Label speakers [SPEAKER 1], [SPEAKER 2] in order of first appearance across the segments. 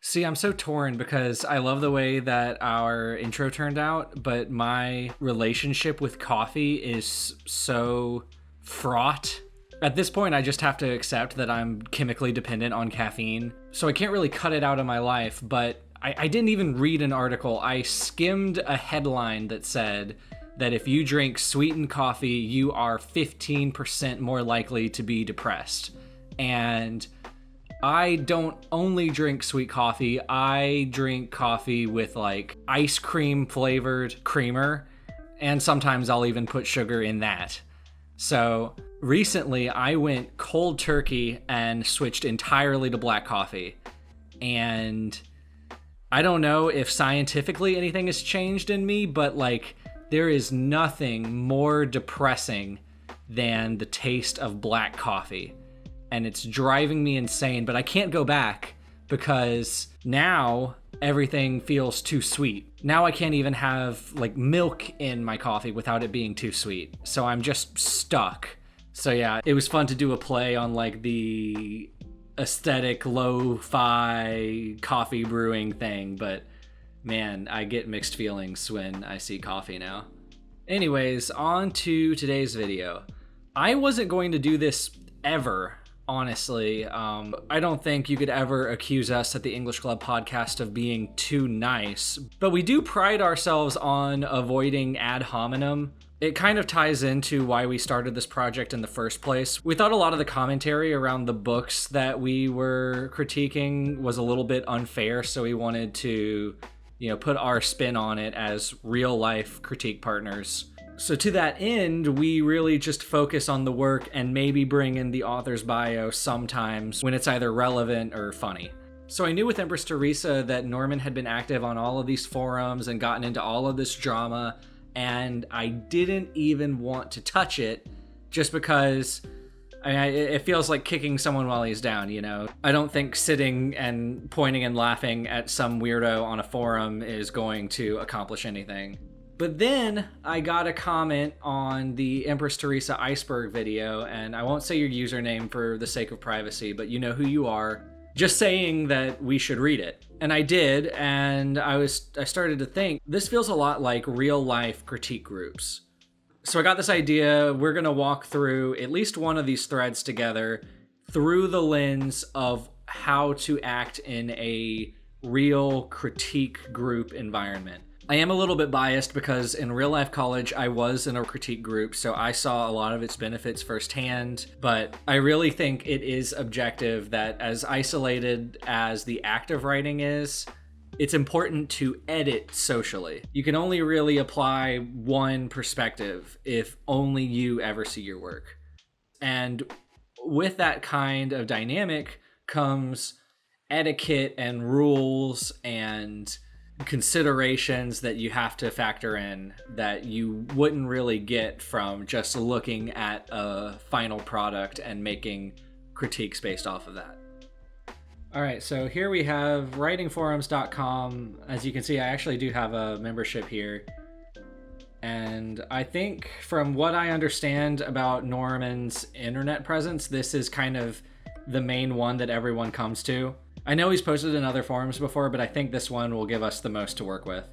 [SPEAKER 1] See, I'm so torn because I love the way that our intro turned out, but my relationship with coffee is so fraught. At this point, I just have to accept that I'm chemically dependent on caffeine, so I can't really cut it out of my life, but I didn't even read an article. I skimmed a headline that said that if you drink sweetened coffee, you are 15% more likely to be depressed. And I don't only drink sweet coffee, I drink coffee with like ice cream flavored creamer, and sometimes I'll even put sugar in that. So recently I went cold turkey and switched entirely to black coffee. And I don't know if scientifically anything has changed in me, but like there is nothing more depressing than the taste of black coffee. And it's driving me insane, but I can't go back because now everything feels too sweet. Now I can't even have like milk in my coffee without it being too sweet. So I'm just stuck. So yeah, it was fun to do a play on like the aesthetic lo-fi coffee brewing thing, but man, I get mixed feelings when I see coffee now. Anyways, on to today's video. I wasn't going to do this ever. Honestly, I don't think you could ever accuse us at the English Club podcast of being too nice, but we do pride ourselves on avoiding ad hominem. It kind of ties into why we started this project in the first place. We thought a lot of the commentary around the books that we were critiquing was a little bit unfair, so we wanted to, put our spin on it as real life critique partners. So to that end, we really just focus on the work and maybe bring in the author's bio sometimes when it's either relevant or funny. So I knew with Empress Theresa that Norman had been active on all of these forums and gotten into all of this drama, and I didn't even want to touch it just because it feels like kicking someone while he's down, I don't think sitting and pointing and laughing at some weirdo on a forum is going to accomplish anything. But then I got a comment on the Empress Theresa iceberg video, and I won't say your username for the sake of privacy, but you know who you are, just saying that we should read it. And I did, and I started to think, this feels a lot like real life critique groups. So I got this idea, we're gonna walk through at least one of these threads together through the lens of how to act in a real critique group environment. I am a little bit biased because in real life college, I was in a critique group, so I saw a lot of its benefits firsthand, but I really think it is objective that as isolated as the act of writing is, it's important to edit socially. You can only really apply one perspective if only you ever see your work. And with that kind of dynamic comes etiquette and rules and considerations that you have to factor in that you wouldn't really get from just looking at a final product and making critiques based off of that. All right, so here we have writingforums.com. As you can see, I actually do have a membership here. And I think from what I understand about Norman's internet presence, this is kind of the main one that everyone comes to. I know he's posted in other forums before, but I think this one will give us the most to work with.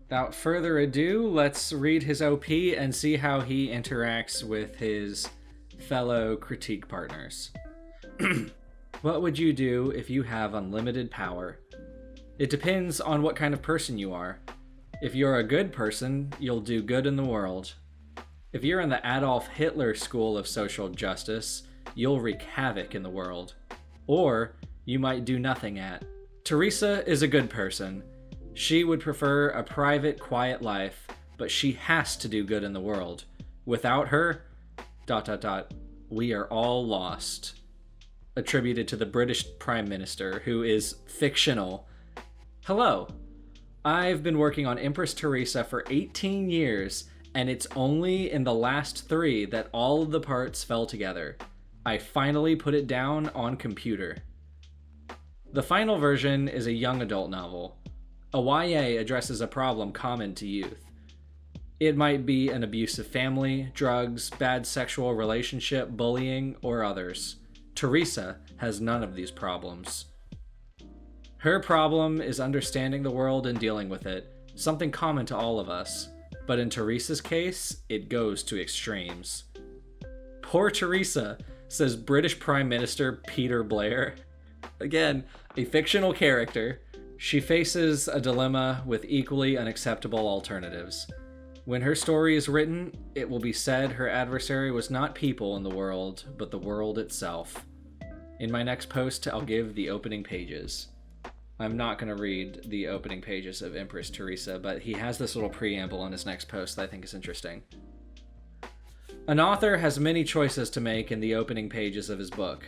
[SPEAKER 1] Without further ado, let's read his OP and see how he interacts with his fellow critique partners. What would you do if you have unlimited power? It depends on what kind of person you are. If you're a good person, you'll do good in the world. If you're in the Adolf Hitler school of social justice, you'll wreak havoc in the world. Or you might do nothing at. Theresa is a good person. She would prefer a private, quiet life, but she has to do good in the world. Without her, ... we are all lost. Attributed to the British Prime Minister, who is fictional. Hello. I've been working on Empress Theresa for 18 years, and it's only in the last 3 that all of the parts fell together. I finally put it down on computer. The final version is a young adult novel. A YA addresses a problem common to youth. It might be an abusive family, drugs, bad sexual relationship, bullying, or others. Theresa has none of these problems. Her problem is understanding the world and dealing with it, something common to all of us. But in Theresa's case, it goes to extremes. Poor Theresa, says British Prime Minister Peter Blair. Again, a fictional character. She faces a dilemma with equally unacceptable alternatives. When her story is written, it will be said her adversary was not people in the world, but the world itself. In my next post, I'll give the opening pages. I'm not going to read the opening pages of Empress Theresa, but he has this little preamble in his next post that I think is interesting. An author has many choices to make in the opening pages of his book.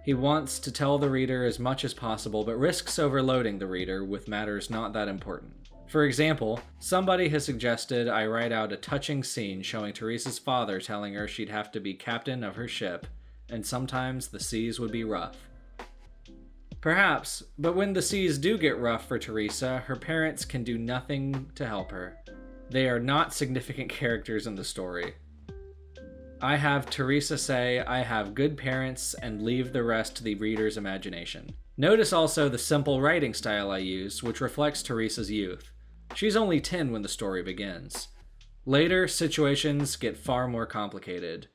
[SPEAKER 1] He wants to tell the reader as much as possible, but risks overloading the reader with matters not that important. For example, somebody has suggested I write out a touching scene showing Theresa's father telling her she'd have to be captain of her ship, and sometimes the seas would be rough. Perhaps, but when the seas do get rough for Theresa, her parents can do nothing to help her. They are not significant characters in the story. I have Theresa say, I have good parents, and leave the rest to the reader's imagination. Notice also the simple writing style I use, which reflects Theresa's youth. She's only 10 when the story begins. Later, situations get far more complicated.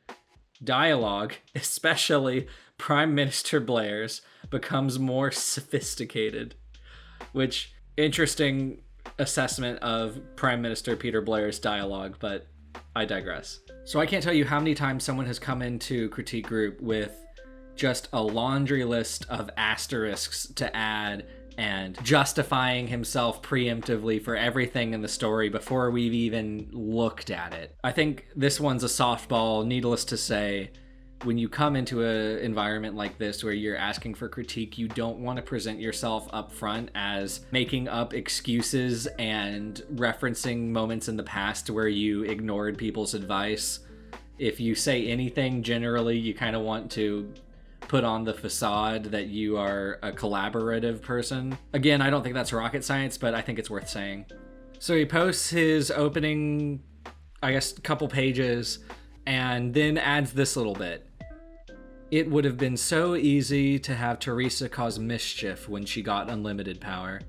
[SPEAKER 1] Dialogue, especially Prime Minister Blair's, becomes more sophisticated. Which, interesting assessment of Prime Minister Peter Blair's dialogue, but I digress. So I can't tell you how many times someone has come into critique group with just a laundry list of asterisks to add and justifying himself preemptively for everything in the story before we've even looked at it. I think this one's a softball. Needless to say, when you come into an environment like this where you're asking for critique, you don't want to present yourself up front as making up excuses and referencing moments in the past where you ignored people's advice. If you say anything, generally you kind of want to put on the facade that you are a collaborative person. Again, I don't think that's rocket science, but I think it's worth saying. So he posts his opening, I guess, couple pages, and then adds this little bit. It would have been so easy to have Theresa cause mischief when she got unlimited power.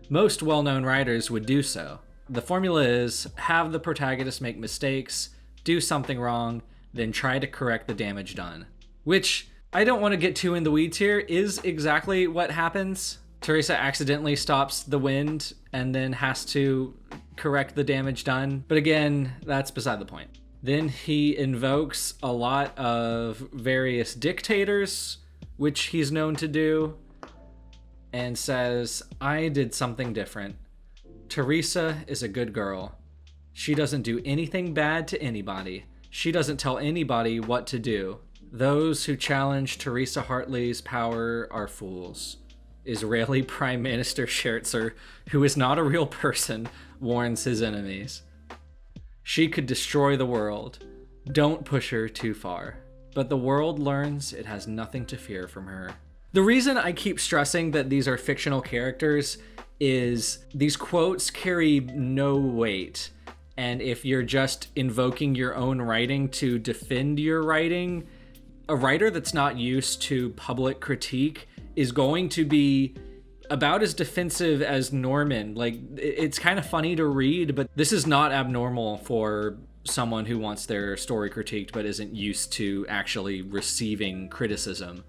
[SPEAKER 1] Most well-known writers would do so. The formula is, have the protagonist make mistakes, do something wrong, then try to correct the damage done. Which, I don't want to get too in the weeds here, is exactly what happens. Theresa accidentally stops the wind and then has to correct the damage done. But again, that's beside the point. Then he invokes a lot of various dictators, which he's known to do, and says, I did something different. Theresa is a good girl. She doesn't do anything bad to anybody. She doesn't tell anybody what to do. Those who challenge Theresa Hartley's power are fools. Israeli Prime Minister Scherzer, who is not a real person, warns his enemies. She could destroy the world. Don't push her too far. But the world learns it has nothing to fear from her. The reason I keep stressing that these are fictional characters is these quotes carry no weight. And if you're just invoking your own writing to defend your writing, a writer that's not used to public critique is going to be about as defensive as Norman. Like, it's kind of funny to read, but this is not abnormal for someone who wants their story critiqued but isn't used to actually receiving criticism.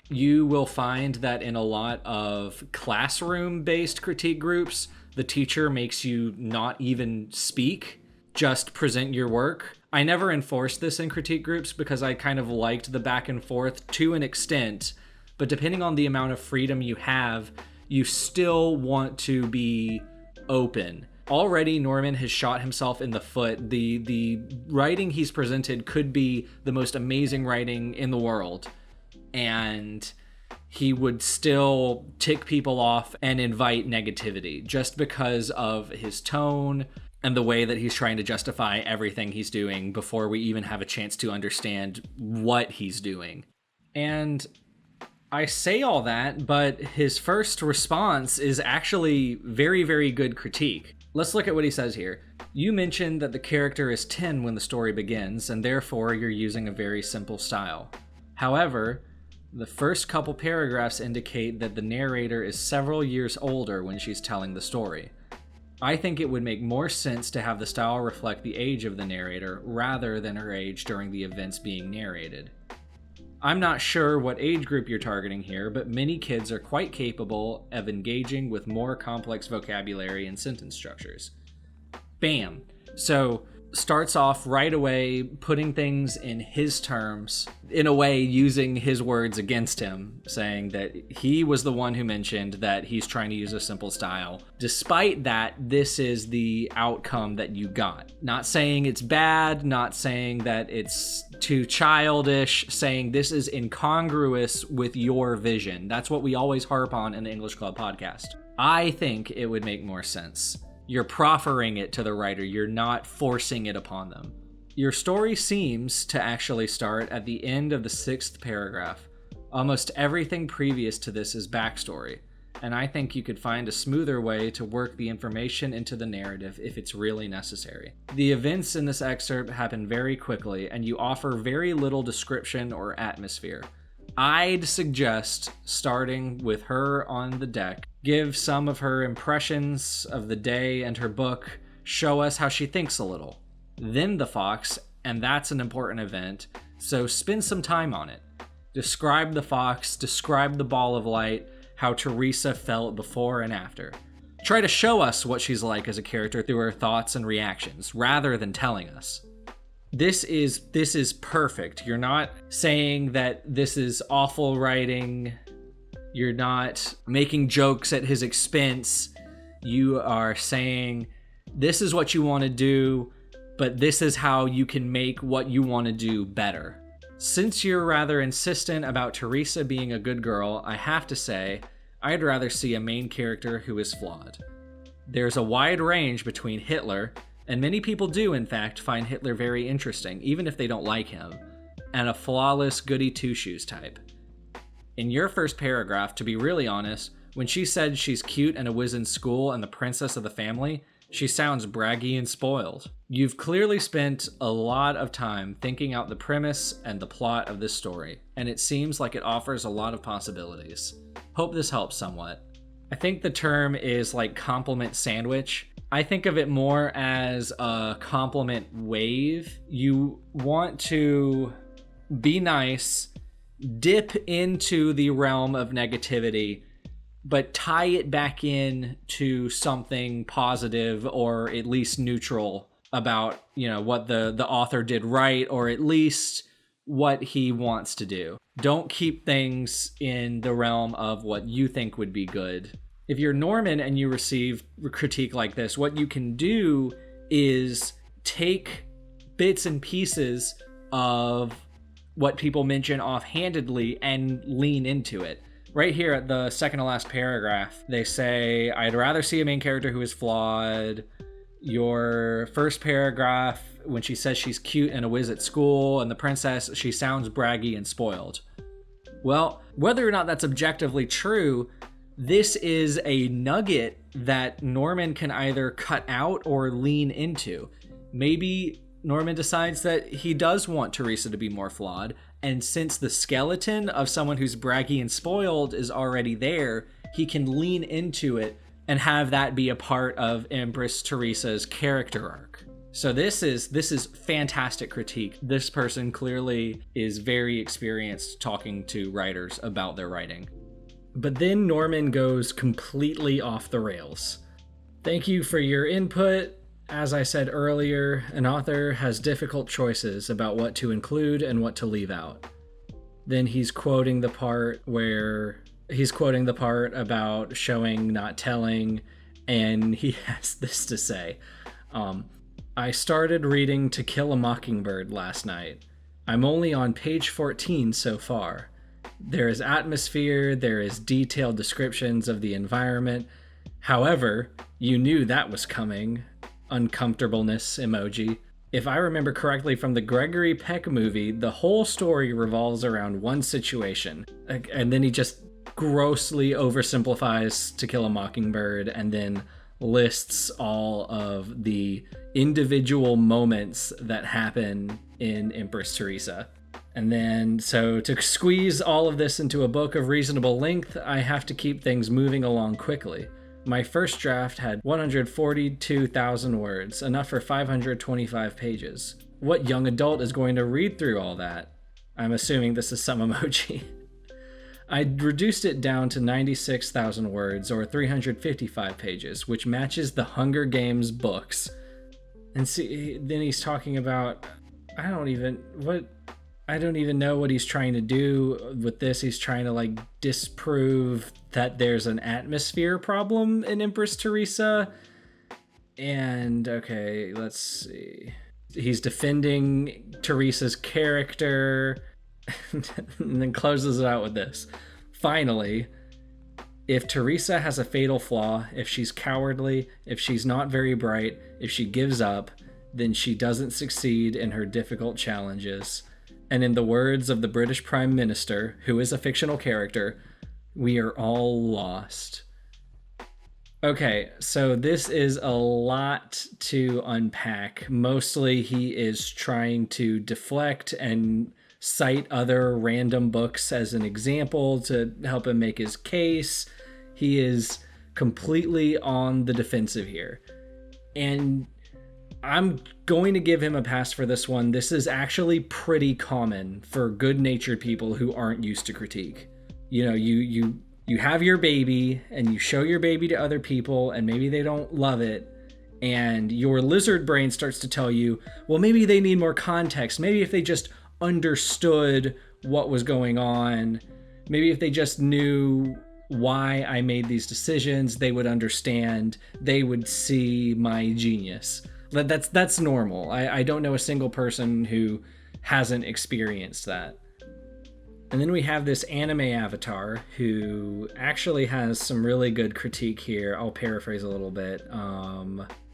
[SPEAKER 1] You will find that in a lot of classroom-based critique groups, the teacher makes you not even speak, just present your work. I never enforced this in critique groups because I kind of liked the back and forth to an extent, but depending on the amount of freedom you have, you still want to be open. Already, Norman has shot himself in the foot. The writing he's presented could be the most amazing writing in the world, and he would still tick people off and invite negativity just because of his tone and the way that he's trying to justify everything he's doing before we even have a chance to understand what he's doing. And I say all that, but his first response is actually very, very good critique. Let's look at what he says here. You mentioned that the character is 10 when the story begins, and therefore you're using a very simple style. However, The first couple paragraphs indicate that the narrator is several years older when she's telling the story. I think it would make more sense to have the style reflect the age of the narrator rather than her age during the events being narrated. I'm not sure what age group you're targeting here, but many kids are quite capable of engaging with more complex vocabulary and sentence structures. Bam! So, starts off right away putting things in his terms, in a way using his words against him, saying that he was the one who mentioned that he's trying to use a simple style. Despite that, this is the outcome that you got. Not saying it's bad, not saying that it's too childish, saying this is incongruous with your vision. That's what we always harp on in the English Club podcast. I think it would make more sense. You're proffering it to the writer. You're not forcing it upon them. Your story seems to actually start at the end of the 6th paragraph. Almost everything previous to this is backstory, and I think you could find a smoother way to work the information into the narrative if it's really necessary. The events in this excerpt happen very quickly, and you offer very little description or atmosphere. I'd suggest starting with her on the deck. Give some of her impressions of the day and her book. Show us how she thinks a little. Then the fox, and that's an important event, so spend some time on it. Describe the fox, describe the ball of light, how Theresa felt before and after. Try to show us what she's like as a character through her thoughts and reactions, rather than telling us. This is perfect. You're not saying that this is awful writing. You're not making jokes at his expense. You are saying, this is what you want to do, but this is how you can make what you want to do better. Since you're rather insistent about Theresa being a good girl, I have to say, I'd rather see a main character who is flawed. There's a wide range between Hitler, and many people do, in fact, find Hitler very interesting, even if they don't like him, and a flawless goody two-shoes type. In your first paragraph, to be really honest, when she said she's cute and a whiz in school and the princess of the family, she sounds braggy and spoiled. You've clearly spent a lot of time thinking out the premise and the plot of this story, and it seems like it offers a lot of possibilities. Hope this helps somewhat. I think the term is like compliment sandwich. I think of it more as a compliment wave. You want to be nice, dip into the realm of negativity, but tie it back in to something positive or at least neutral about, what the author did right, or at least what he wants to do. Don't keep things in the realm of what you think would be good. If you're Norman and you receive critique like this, what you can do is take bits and pieces of what people mention offhandedly and lean into it. Right here at the second to last paragraph, they say, I'd rather see a main character who is flawed. Your first paragraph, when she says she's cute and a whiz at school, and the princess, she sounds braggy and spoiled. Well, whether or not that's objectively true, this is a nugget that Norman can either cut out or lean into. Maybe Norman decides that he does want Theresa to be more flawed, and since the skeleton of someone who's braggy and spoiled is already there, he can lean into it and have that be a part of Empress Theresa's character arc. So this is fantastic critique. This person clearly is very experienced talking to writers about their writing. But then Norman goes completely off the rails. Thank you for your input. As I said earlier, an author has difficult choices about what to include and what to leave out. Then he's quoting the part about showing, not telling, and he has this to say. I started reading To Kill a Mockingbird last night. I'm only on page 14 so far. There is atmosphere, there is detailed descriptions of the environment. However, you knew that was coming. Uncomfortableness emoji. If I remember correctly from the Gregory Peck movie, the whole story revolves around one situation. And then he just grossly oversimplifies To Kill a Mockingbird and then lists all of the individual moments that happen in Empress Theresa. And then, so to squeeze all of this into a book of reasonable length, I have to keep things moving along quickly. My first draft had 142,000 words, enough for 525 pages. What young adult is going to read through all that? I'm assuming this is some emoji. I reduced it down to 96,000 words, or 355 pages, which matches the Hunger Games books. And see, then he's talking about, I don't even know what he's trying to do with this. He's trying to like disprove that there's an atmosphere problem in Empress Theresa. And okay, let's see. He's defending Teresa's character and then closes it out with this. Finally, if Theresa has a fatal flaw, if she's cowardly, if she's not very bright, if she gives up, then she doesn't succeed in her difficult challenges. And in the words of the British Prime Minister, who is a fictional character, we are all lost. Okay, so this is a lot to unpack. Mostly he is trying to deflect and cite other random books as an example to help him make his case. He is completely on the defensive here. And I'm going to give him a pass for this one. This is actually pretty common for good-natured people who aren't used to critique. You know, you have your baby and you show your baby to other people and maybe they don't love it, and your lizard brain starts to tell you, well, maybe they need more context. Maybe if they just understood what was going on, maybe if they just knew why I made these decisions, they would understand, they would see my genius. That's normal. I don't know a single person who hasn't experienced that. And then we have this anime avatar who actually has some really good critique here. I'll paraphrase a little bit.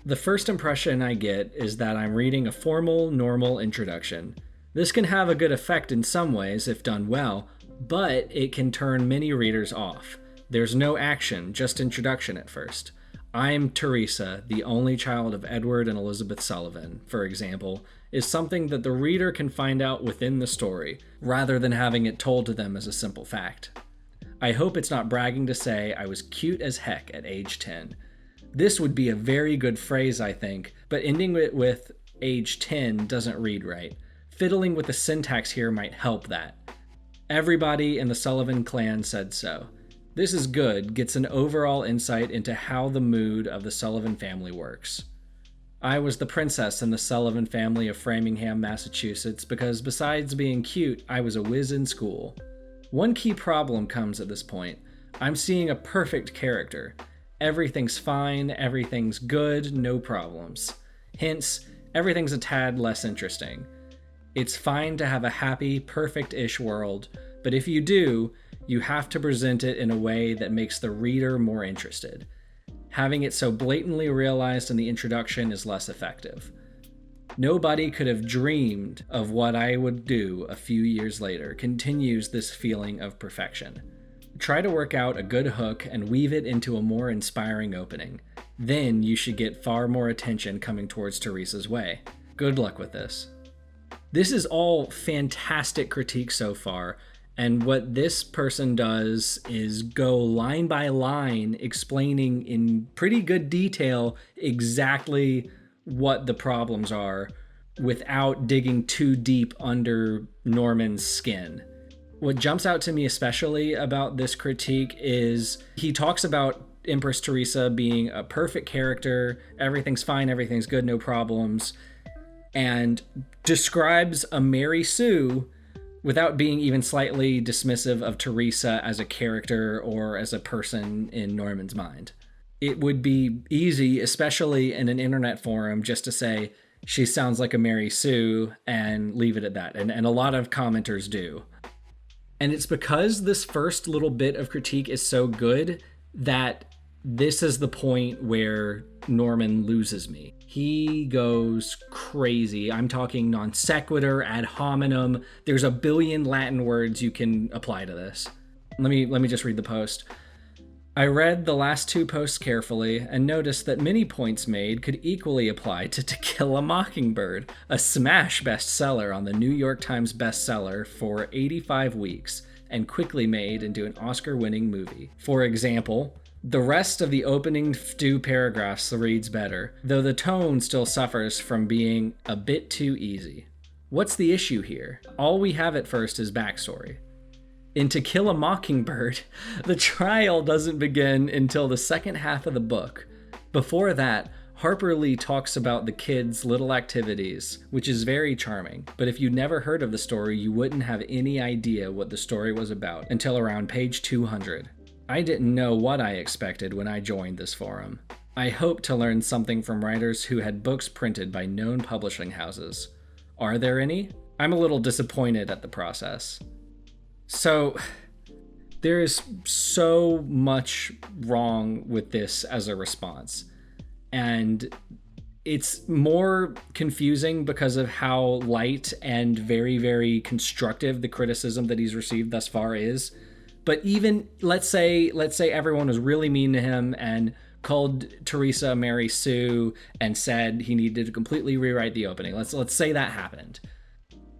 [SPEAKER 1] The first impression I get is that I'm reading a formal, normal introduction. This can have a good effect in some ways if done well, but it can turn many readers off. There's no action, just introduction at first. I'm Theresa, the only child of Edward and Elizabeth Sullivan, for example, is something that the reader can find out within the story, rather than having it told to them as a simple fact. I hope it's not bragging to say I was cute as heck at age 10. This would be a very good phrase, I think, but ending it with age 10 doesn't read right. Fiddling with the syntax here might help that. Everybody in the Sullivan clan said so. This is good, gets an overall insight into how the mood of the Sullivan family works. I was the princess in the Sullivan family of Framingham, Massachusetts, because besides being cute, I was a whiz in school. One key problem comes at this point. I'm seeing a perfect character. Everything's fine, everything's good, no problems. Hence, everything's a tad less interesting. It's fine to have a happy, perfect-ish world, but if you do, you have to present it in a way that makes the reader more interested. Having it so blatantly realized in the introduction is less effective. Nobody could have dreamed of what I would do a few years later continues this feeling of perfection. Try to work out a good hook and weave it into a more inspiring opening. Then you should get far more attention coming towards Theresa's way. Good luck with this. This is all fantastic critique so far, and what this person does is go line by line explaining in pretty good detail exactly what the problems are without digging too deep under Norman's skin. What jumps out to me especially about this critique is he talks about Empress Theresa being a perfect character, everything's fine, everything's good, no problems, and describes a Mary Sue without being even slightly dismissive of Theresa as a character or as a person in Norman's mind. It would be easy, especially in an internet forum, just to say, she sounds like a Mary Sue, and leave it at that. And a lot of commenters do. And it's because this first little bit of critique is so good that this is the point where Norman loses me. He goes crazy. I'm talking non sequitur, ad hominem. There's a billion Latin words you can apply to this. Let me just read the post. I read the last two posts carefully and noticed that many points made could equally apply to To Kill a Mockingbird, a smash bestseller on the New York Times bestseller for 85 weeks and quickly made into an Oscar-winning movie. For example, the rest of the opening two paragraphs reads better, though the tone still suffers from being a bit too easy. What's the issue here? All we have at first is backstory. In To Kill a Mockingbird, the trial doesn't begin until the second half of the book. Before that, Harper Lee talks about the kids' little activities, which is very charming, but if you'd never heard of the story, you wouldn't have any idea what the story was about until around page 200. I didn't know what I expected when I joined this forum. I hoped to learn something from writers who had books printed by known publishing houses. Are there any? I'm a little disappointed at the process. So, there is so much wrong with this as a response. And it's more confusing because of how light and very, very constructive the criticism that he's received thus far is. But even, let's say everyone was really mean to him and called Theresa Mary Sue and said he needed to completely rewrite the opening. Let's say that happened.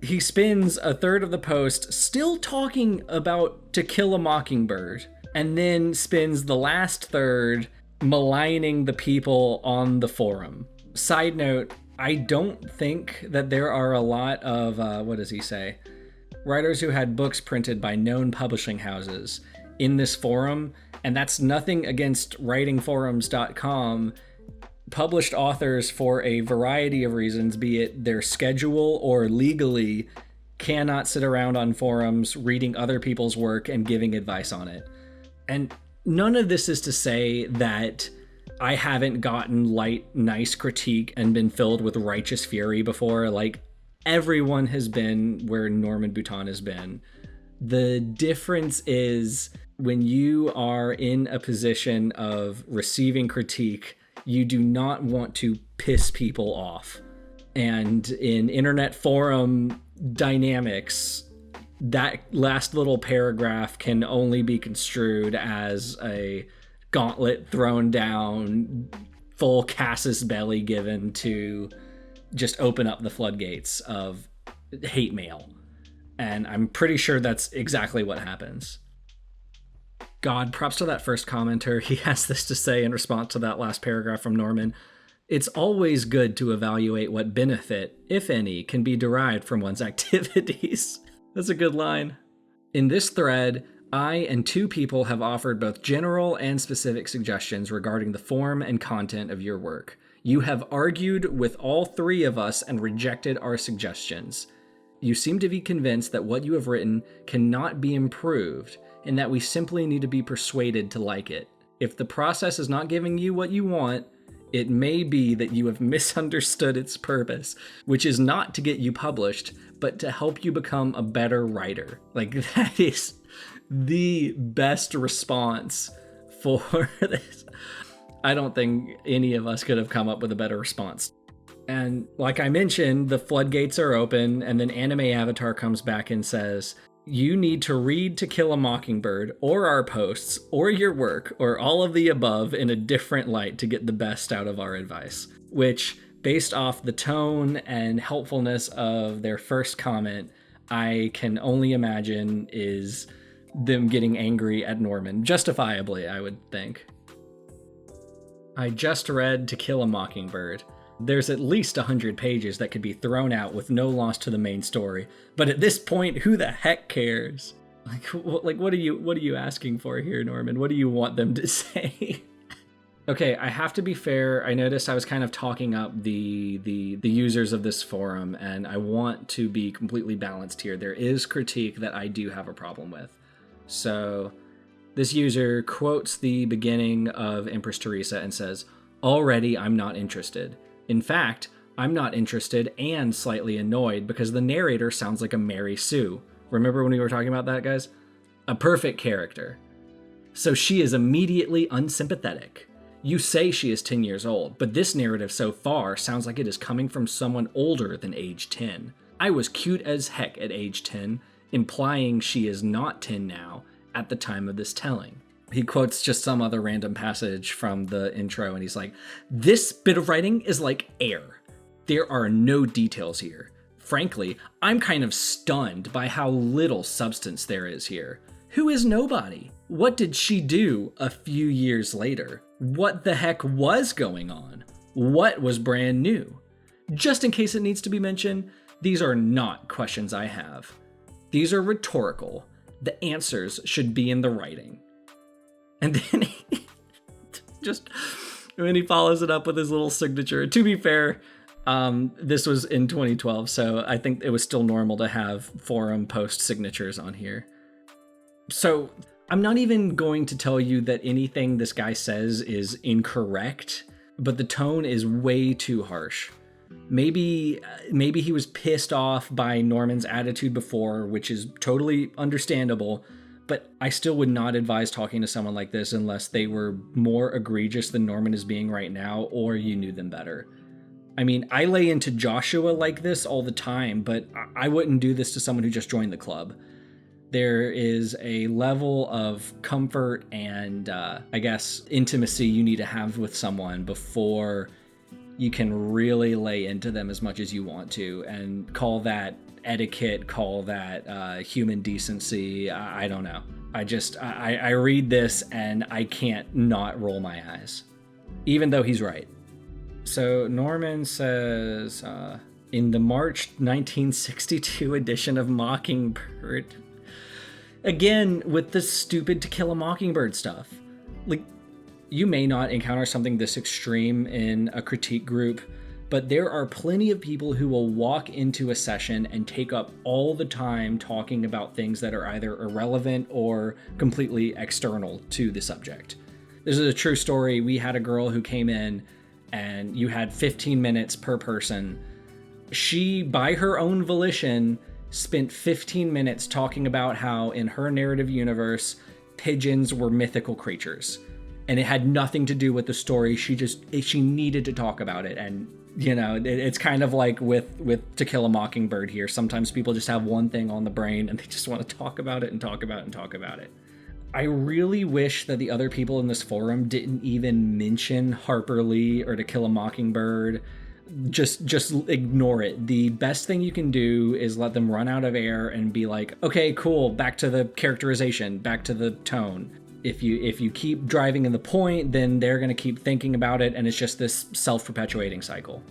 [SPEAKER 1] He spends a third of the post still talking about To Kill a Mockingbird, and then spends the last third maligning the people on the forum. Side note, I don't think that there are a lot of, what does he say? Writers who had books printed by known publishing houses in this forum, and that's nothing against writingforums.com. Published authors, for a variety of reasons, be it their schedule or legally, cannot sit around on forums reading other people's work and giving advice on it. And none of this is to say that I haven't gotten light, nice critique and been filled with righteous fury before. Like, everyone has been where Norman Boutin has been. The difference is when you are in a position of receiving critique, you do not want to piss people off. And in internet forum dynamics, that last little paragraph can only be construed as a gauntlet thrown down, full casus belli given to just open up the floodgates of hate mail. And I'm pretty sure that's exactly what happens. God, props to that first commenter. He has this to say in response to that last paragraph from Norman. It's always good to evaluate what benefit, if any, can be derived from one's activities. That's a good line. In this thread, I and two people have offered both general and specific suggestions regarding the form and content of your work. You have argued with all three of us and rejected our suggestions. You seem to be convinced that what you have written cannot be improved, and that we simply need to be persuaded to like it. If the process is not giving you what you want, it may be that you have misunderstood its purpose, which is not to get you published, but to help you become a better writer. Like, that is the best response for this. I don't think any of us could have come up with a better response. And like I mentioned, the floodgates are open, and then Anime Avatar comes back and says, you need to read To Kill a Mockingbird, or our posts, or your work, or all of the above in a different light to get the best out of our advice. Which, based off the tone and helpfulness of their first comment, I can only imagine is them getting angry at Norman. Justifiably, I would think. I just read To Kill a Mockingbird. There's at least 100 pages that could be thrown out with no loss to the main story. But at this point, who the heck cares? What are you asking for here, Norman? What do you want them to say? Okay, I have to be fair. I noticed I was kind of talking up the users of this forum, and I want to be completely balanced here. There is critique that I do have a problem with. So this user quotes the beginning of Empress Theresa and says, "Already I'm not interested. In fact, I'm not interested and slightly annoyed because the narrator sounds like a Mary Sue." Remember when we were talking about that, guys? A perfect character. So she is immediately unsympathetic. You say she is 10 years old, but this narrative so far sounds like it is coming from someone older than age 10. I was cute as heck at age 10, implying she is not 10 now at the time of this telling. He quotes just some other random passage from the intro, and he's like, "This bit of writing is like air. There are no details here. Frankly, I'm kind of stunned by how little substance there is here. Who is nobody? What did she do a few years later? What the heck was going on? What was brand new? Just in case it needs to be mentioned, these are not questions I have. These are rhetorical. The answers should be in the writing." And then he follows it up with his little signature. To be fair, this was in 2012, so I think it was still normal to have forum post signatures on here. So I'm not even going to tell you that anything this guy says is incorrect, but the tone is way too harsh. Maybe he was pissed off by Norman's attitude before, which is totally understandable, but I still would not advise talking to someone like this unless they were more egregious than Norman is being right now, or you knew them better. I mean, I lay into Joshua like this all the time, but I wouldn't do this to someone who just joined the club. There is a level of comfort and, I guess, intimacy you need to have with someone before you can really lay into them as much as you want to, and call that etiquette, call that human decency. I don't know. I read this and I can't not roll my eyes, even though he's right. So Norman says, in the March 1962 edition of Mockingbird, again with the stupid To Kill a Mockingbird stuff. Like, you may not encounter something this extreme in a critique group, but there are plenty of people who will walk into a session and take up all the time talking about things that are either irrelevant or completely external to the subject. This is a true story. We had a girl who came in and you had 15 minutes per person. She, by her own volition, spent 15 minutes talking about how in her narrative universe, pigeons were mythical creatures. And it had nothing to do with the story. She needed to talk about it. And, you know, it's kind of like with To Kill a Mockingbird here. Sometimes people just have one thing on the brain and they just want to talk about it and talk about it and talk about it. I really wish that the other people in this forum didn't even mention Harper Lee or To Kill a Mockingbird. Just ignore it. The best thing you can do is let them run out of air and be like, okay, cool, back to the characterization, back to the tone. If you keep driving in the point, then they're going to keep thinking about it, and it's just this self-perpetuating cycle.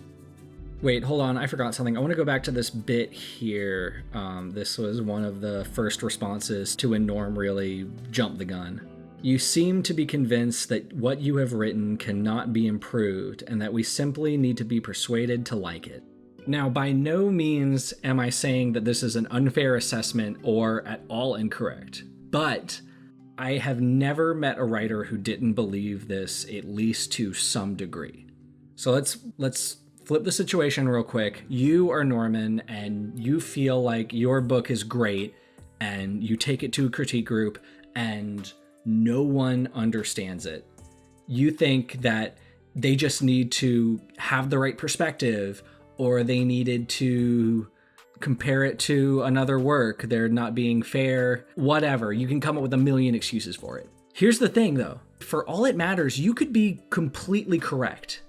[SPEAKER 1] Wait, hold on, I forgot something. I want to go back to this bit here. This was one of the first responses to when Norm really jumped the gun. You seem to be convinced that what you have written cannot be improved, and that we simply need to be persuaded to like it. Now, by no means am I saying that this is an unfair assessment or at all incorrect, but I have never met a writer who didn't believe this, at least to some degree. So let's flip the situation real quick. You are Norman and you feel like your book is great and you take it to a critique group and no one understands it. You think that they just need to have the right perspective, or they needed to compare it to another work, they're not being fair, whatever. You can come up with a million excuses for it. Here's the thing though, for all it matters, you could be completely correct.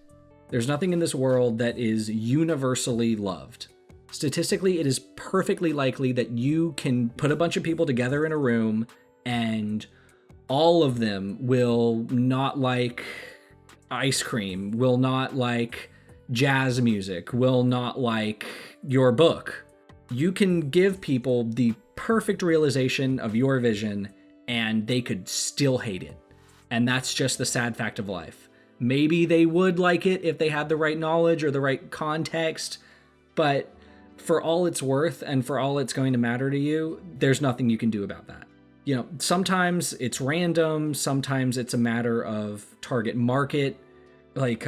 [SPEAKER 1] There's nothing in this world that is universally loved. Statistically, it is perfectly likely that you can put a bunch of people together in a room and all of them will not like ice cream, will not like jazz music, will not like your book. You can give people the perfect realization of your vision and they could still hate it. And that's just the sad fact of life. Maybe they would like it if they had the right knowledge or the right context, but for all it's worth and for all it's going to matter to you, there's nothing you can do about that. You know, sometimes it's random, sometimes it's a matter of target market. Like,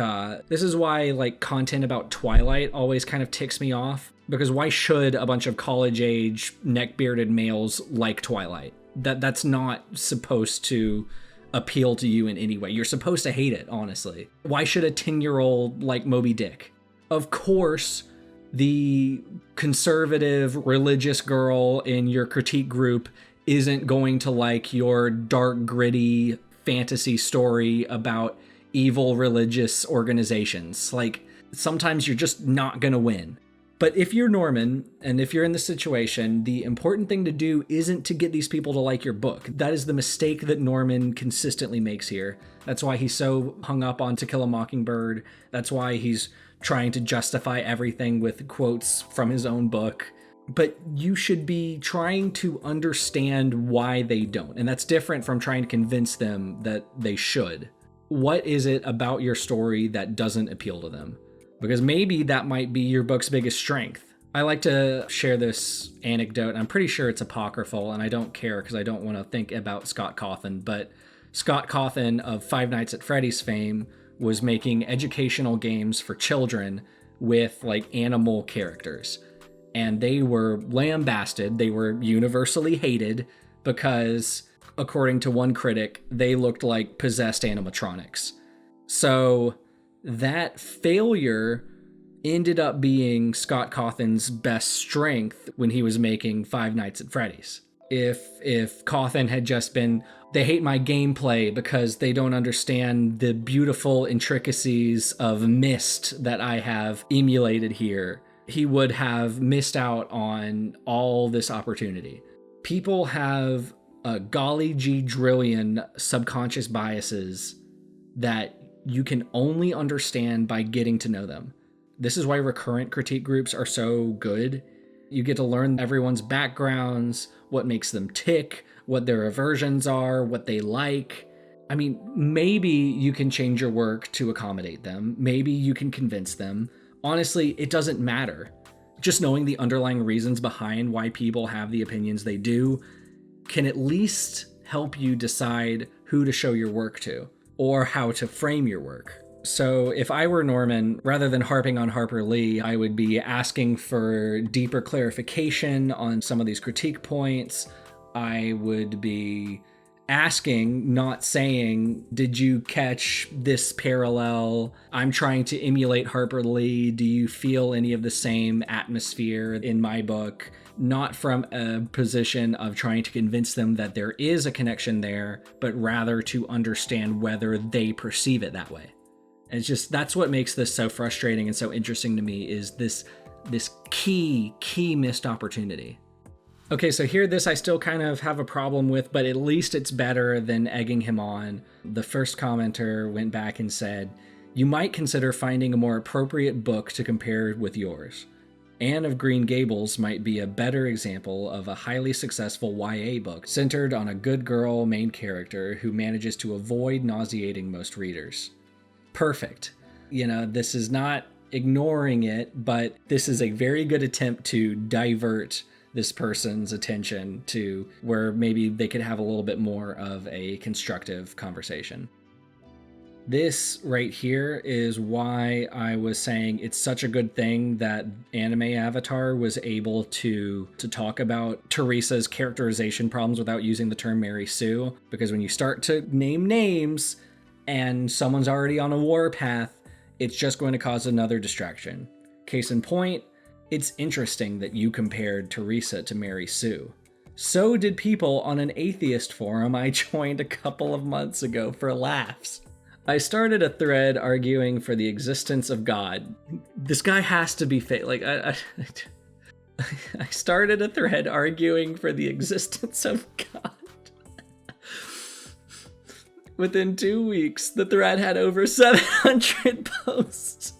[SPEAKER 1] this is why, like, content about Twilight always kind of ticks me off. Because why should a bunch of college-age, neck-bearded males like Twilight? That's not supposed to appeal to you in any way. You're supposed to hate it, honestly. Why should a 10-year-old like Moby Dick? Of course, the conservative, religious girl in your critique group isn't going to like your dark, gritty fantasy story about evil religious organizations. Like, sometimes you're just not gonna win. But if you're Norman, and if you're in this situation, the important thing to do isn't to get these people to like your book. That is the mistake that Norman consistently makes here. That's why he's so hung up on To Kill a Mockingbird. That's why he's trying to justify everything with quotes from his own book. But you should be trying to understand why they don't. And that's different from trying to convince them that they should. What is it about your story that doesn't appeal to them? Because maybe that might be your book's biggest strength. I like to share this anecdote. I'm pretty sure it's apocryphal, and I don't care because I don't want to think about Scott Cawthon. But Scott Cawthon of Five Nights at Freddy's fame was making educational games for children with like animal characters. And they were lambasted. They were universally hated because, according to one critic, they looked like possessed animatronics. So that failure ended up being Scott Cawthon's best strength when he was making Five Nights at Freddy's. If Cawthon had just been, they hate my gameplay because they don't understand the beautiful intricacies of Myst that I have emulated here, he would have missed out on all this opportunity. People have a golly gee drillion subconscious biases that you can only understand by getting to know them. This is why recurrent critique groups are so good. You get to learn everyone's backgrounds, what makes them tick, what their aversions are, what they like. I mean, maybe you can change your work to accommodate them. Maybe you can convince them. Honestly, it doesn't matter. Just knowing the underlying reasons behind why people have the opinions they do can at least help you decide who to show your work to or how to frame your work. So if I were Norman, rather than harping on Harper Lee, I would be asking for deeper clarification on some of these critique points. I would be asking, not saying, did you catch this parallel? I'm trying to emulate Harper Lee. Do you feel any of the same atmosphere in my book? Not from a position of trying to convince them that there is a connection there, but rather to understand whether they perceive it that way. And it's just, that's what makes this so frustrating and so interesting to me, is this key missed opportunity. Okay, so here, this I still kind of have a problem with, but at least it's better than egging him on. The first commenter went back and said, you might consider finding a more appropriate book to compare with yours. Anne of Green Gables might be a better example of a highly successful YA book centered on a good girl main character who manages to avoid nauseating most readers. Perfect. You know, this is not ignoring it, but this is a very good attempt to divert this person's attention to where maybe they could have a little bit more of a constructive conversation. This right here is why I was saying it's such a good thing that Anime Avatar was able to talk about Theresa's characterization problems without using the term Mary Sue, because when you start to name names and someone's already on a war path, it's just going to cause another distraction. Case in point, it's interesting that you compared Theresa to Mary Sue. So did people on an atheist forum I joined a couple of months ago for laughs. I started a thread arguing for the existence of God. This guy has to be fake. Like, I started a thread arguing for the existence of God. Within 2 weeks, the thread had over 700 posts.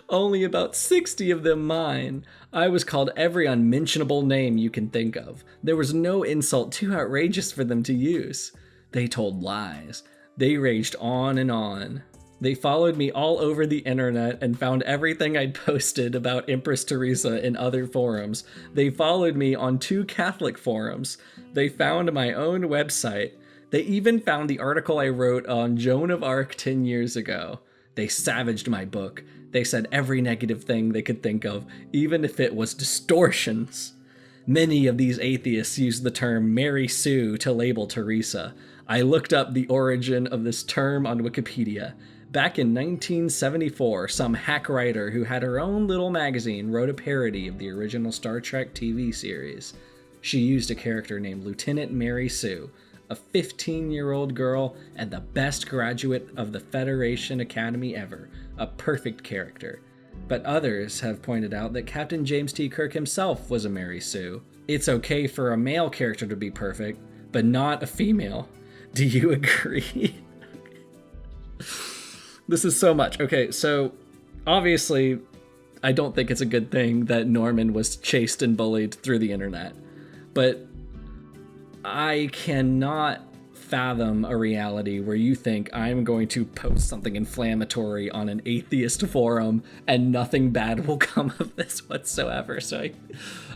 [SPEAKER 1] Only about 60 of them mine. I was called every unmentionable name you can think of. There was no insult too outrageous for them to use. They told lies. They raged on and on. They followed me all over the internet and found everything I'd posted about Empress Theresa in other forums. They followed me on 2 Catholic forums. They found my own website. They even found the article I wrote on Joan of Arc 10 years ago. They savaged my book. They said every negative thing they could think of, even if it was distortions. Many of these atheists used the term Mary Sue to label Theresa. I looked up the origin of this term on Wikipedia. Back in 1974, some hack writer who had her own little magazine wrote a parody of the original Star Trek TV series. She used a character named Lieutenant Mary Sue, a 15-year-old girl, and the best graduate of the Federation Academy ever. A perfect character. But others have pointed out that Captain James T. Kirk himself was a Mary Sue. It's okay for a male character to be perfect, but not a female. Do you agree? This is so much. Okay, so obviously, I don't think it's a good thing that Norman was chased and bullied through the internet. But I cannot fathom a reality where you think I'm going to post something inflammatory on an atheist forum and nothing bad will come of this whatsoever. So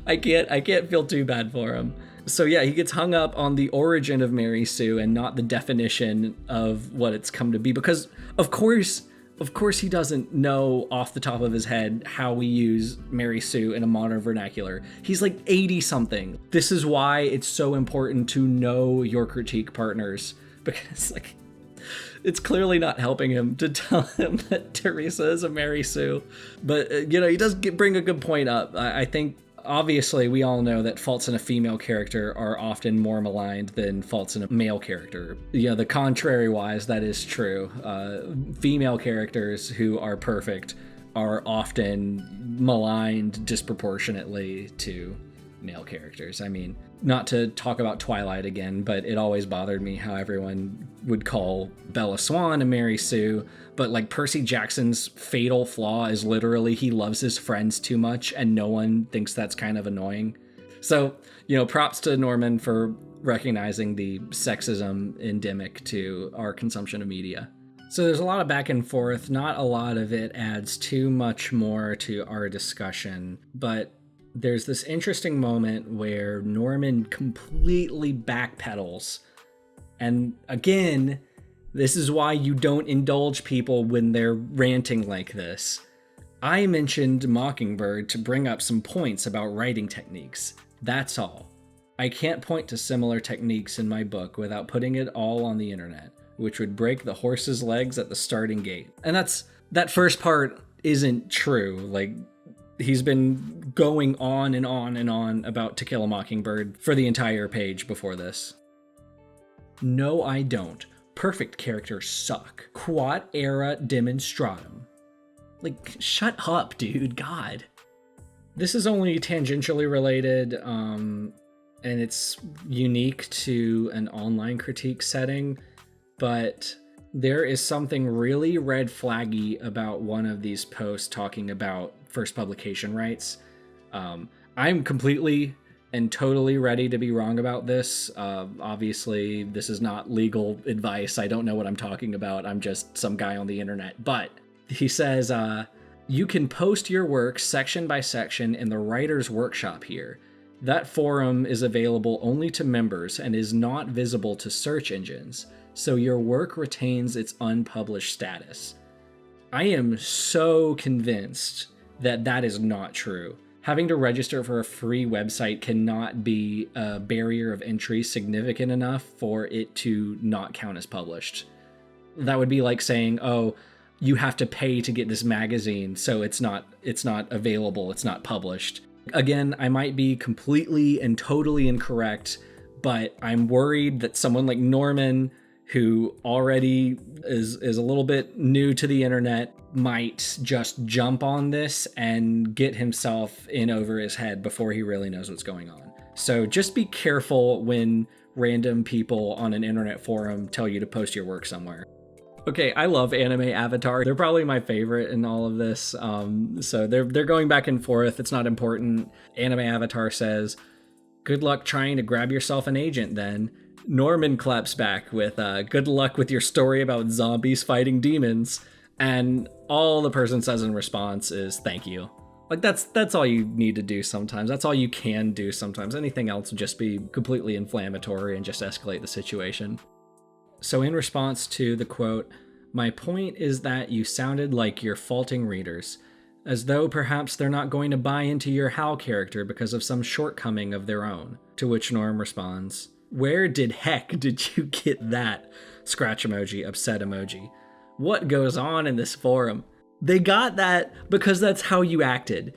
[SPEAKER 1] I can't feel too bad for him. So yeah, he gets hung up on the origin of Mary Sue and not the definition of what it's come to be, because of course he doesn't know off the top of his head how we use Mary Sue in a modern vernacular. He's like 80 something. This is why it's so important to know your critique partners, because like it's clearly not helping him to tell him that Theresa is a Mary Sue. But he does bring a good point up. I think obviously we all know that faults in a female character are often more maligned than faults in a male character. The contrary wise, that is true. Female characters who are perfect are often maligned disproportionately to male characters. I mean, not to talk about Twilight again, but it always bothered me how everyone would call Bella Swan a Mary Sue, but like Percy Jackson's fatal flaw is literally he loves his friends too much and no one thinks that's kind of annoying. So, props to Norman for recognizing the sexism endemic to our consumption of media. So there's a lot of back and forth. Not a lot of it adds too much more to our discussion, but there's this interesting moment where Norman completely backpedals. And again, this is why you don't indulge people when they're ranting like this. I mentioned Mockingbird to bring up some points about writing techniques. That's all. I can't point to similar techniques in my book without putting it all on the internet, which would break the horse's legs at the starting gate. And that first part isn't true. Like, he's been going on and on and on about To Kill a Mockingbird for the entire page before this. No, I don't. Perfect characters suck. Quod era demonstratum. Like, shut up, dude. God. This is only tangentially related, and it's unique to an online critique setting, but there is something really red flaggy about one of these posts talking about first publication rights. I'm completely and totally ready to be wrong about this. Obviously, this is not legal advice. I don't know what I'm talking about. I'm just some guy on the internet. But he says, you can post your work section by section in the writer's workshop here. That forum is available only to members and is not visible to search engines, so your work retains its unpublished status. I am so convinced that that is not true. Having to register for a free website cannot be a barrier of entry significant enough for it to not count as published. That would be like saying, oh, you have to pay to get this magazine, so it's not available, it's not published. Again, I might be completely and totally incorrect, but I'm worried that someone like Norman, who already is a little bit new to the internet, might just jump on this and get himself in over his head before he really knows what's going on. So just be careful when random people on an internet forum tell you to post your work somewhere. Okay, I love Anime Avatar. They're probably my favorite in all of this. So they're going back and forth. It's not important. Anime Avatar says, "Good luck trying to grab yourself an agent then." Norman claps back with, "Good luck with your story about zombies fighting demons." And all the person says in response is, "Thank you." Like, that's all you need to do sometimes. That's all you can do sometimes. Anything else would just be completely inflammatory and just escalate the situation. So in response to the quote, "My point is that you sounded like you're faulting readers, as though perhaps they're not going to buy into your Hal character because of some shortcoming of their own." To which Norm responds, "Where did heck did you get that?" Scratch emoji, upset emoji. What goes on in this forum? They got that because that's how you acted.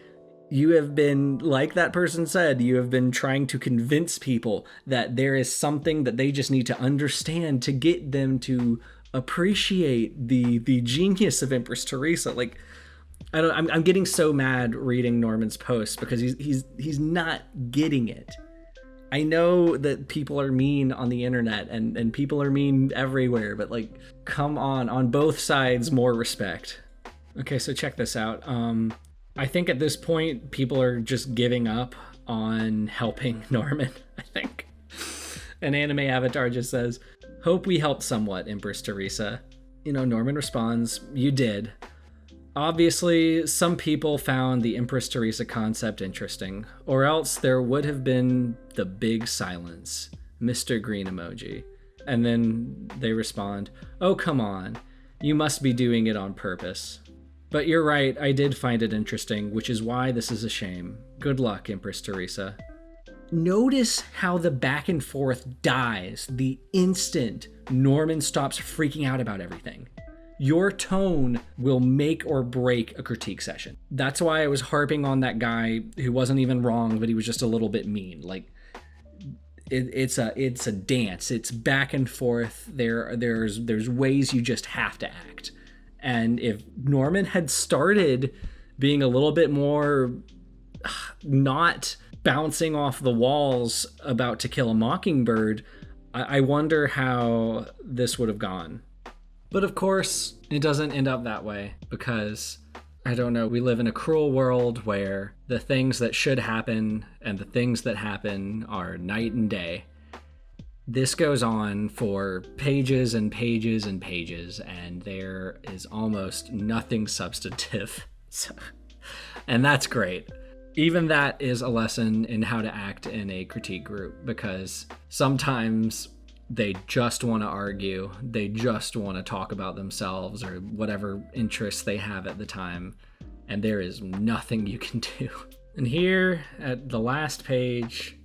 [SPEAKER 1] You have been, like that person said, you have been trying to convince people that there is something that they just need to understand to get them to appreciate the genius of Empress Theresa. Like, I'm getting so mad reading Norman's posts because he's not getting it. I know that people are mean on the internet and people are mean everywhere, but like, come on both sides, more respect. Okay, so check this out. I think at this point, people are just giving up on helping Norman, I think. An anime avatar just says, "Hope we helped somewhat, Empress Theresa." Norman responds, "You did. Obviously, some people found the Empress Theresa concept interesting, or else there would have been the big silence, Mr. Green emoji." And then they respond, "Oh, come on. You must be doing it on purpose. But you're right, I did find it interesting, which is why this is a shame. Good luck, Empress Theresa." Notice how the back and forth dies the instant Norman stops freaking out about everything. Your tone will make or break a critique session. That's why I was harping on that guy who wasn't even wrong, but he was just a little bit mean. Like, it's a dance. It's back and forth. There's ways you just have to act. And if Norman had started being a little bit more not bouncing off the walls about To Kill a Mockingbird, I wonder how this would have gone. But of course, it doesn't end up that way because, I don't know, we live in a cruel world where the things that should happen and the things that happen are night and day. This goes on for pages and pages and pages, and there is almost nothing substantive. And that's great. Even that is a lesson in how to act in a critique group, because sometimes they just want to argue, they just want to talk about themselves or whatever interests they have at the time, and there is nothing you can do. And here at the last page,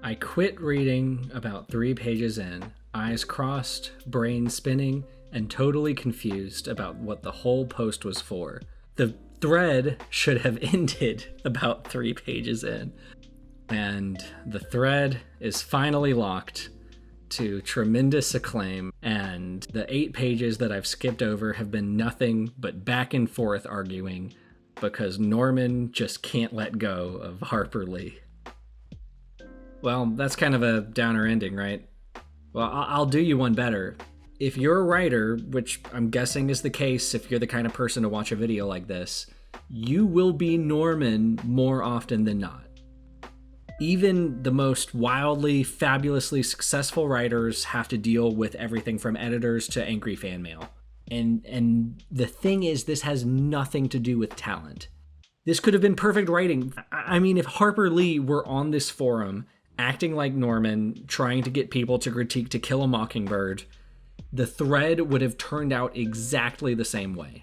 [SPEAKER 1] I quit reading about 3 pages in, eyes crossed, brain spinning, and totally confused about what the whole post was for. The thread should have ended about 3 pages in. And the thread is finally locked to tremendous acclaim, and the 8 pages that I've skipped over have been nothing but back and forth arguing because Norman just can't let go of Harper Lee. Well, that's kind of a downer ending, right? Well, I'll do you one better. If you're a writer, which I'm guessing is the case if you're the kind of person to watch a video like this, you will be Norman more often than not. Even the most wildly, fabulously successful writers have to deal with everything from editors to angry fan mail. And the thing is, this has nothing to do with talent. This could have been perfect writing. I mean, if Harper Lee were on this forum acting like Norman, trying to get people to critique To Kill a Mockingbird, the thread would have turned out exactly the same way.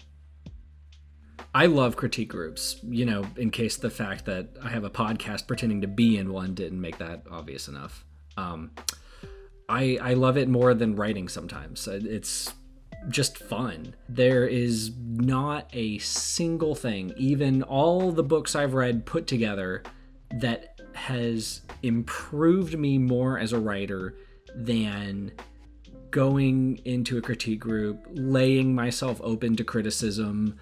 [SPEAKER 1] I love critique groups, in case the fact that I have a podcast pretending to be in one didn't make that obvious enough. I love it more than writing sometimes. It's just fun. There is not a single thing, even all the books I've read put together, that has improved me more as a writer than going into a critique group, laying myself open to criticism,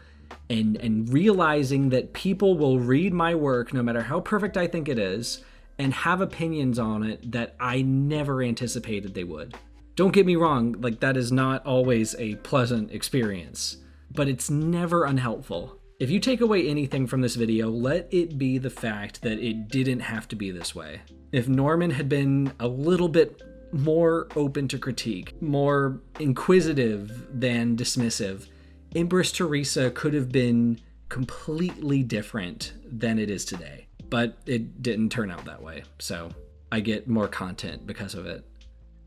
[SPEAKER 1] and realizing that people will read my work, no matter how perfect I think it is, and have opinions on it that I never anticipated they would. Don't get me wrong, like, that is not always a pleasant experience, but it's never unhelpful. If you take away anything from this video, let it be the fact that it didn't have to be this way. If Norman had been a little bit more open to critique, more inquisitive than dismissive, Empress Theresa could have been completely different than it is today. But it didn't turn out that way, so I get more content because of it.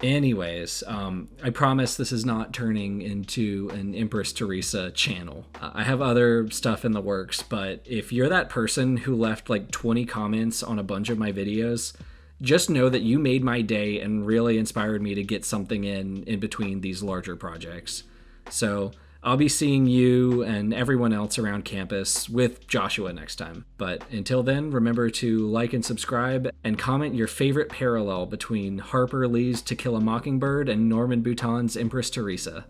[SPEAKER 1] Anyways, I promise this is not turning into an Empress Theresa channel. I have other stuff in the works, but if you're that person who left like 20 comments on a bunch of my videos, just know that you made my day and really inspired me to get something in between these larger projects. So I'll be seeing you and everyone else around campus with Joshua next time. But until then, remember to like and subscribe and comment your favorite parallel between Harper Lee's To Kill a Mockingbird and Norman Boutin's Empress Theresa.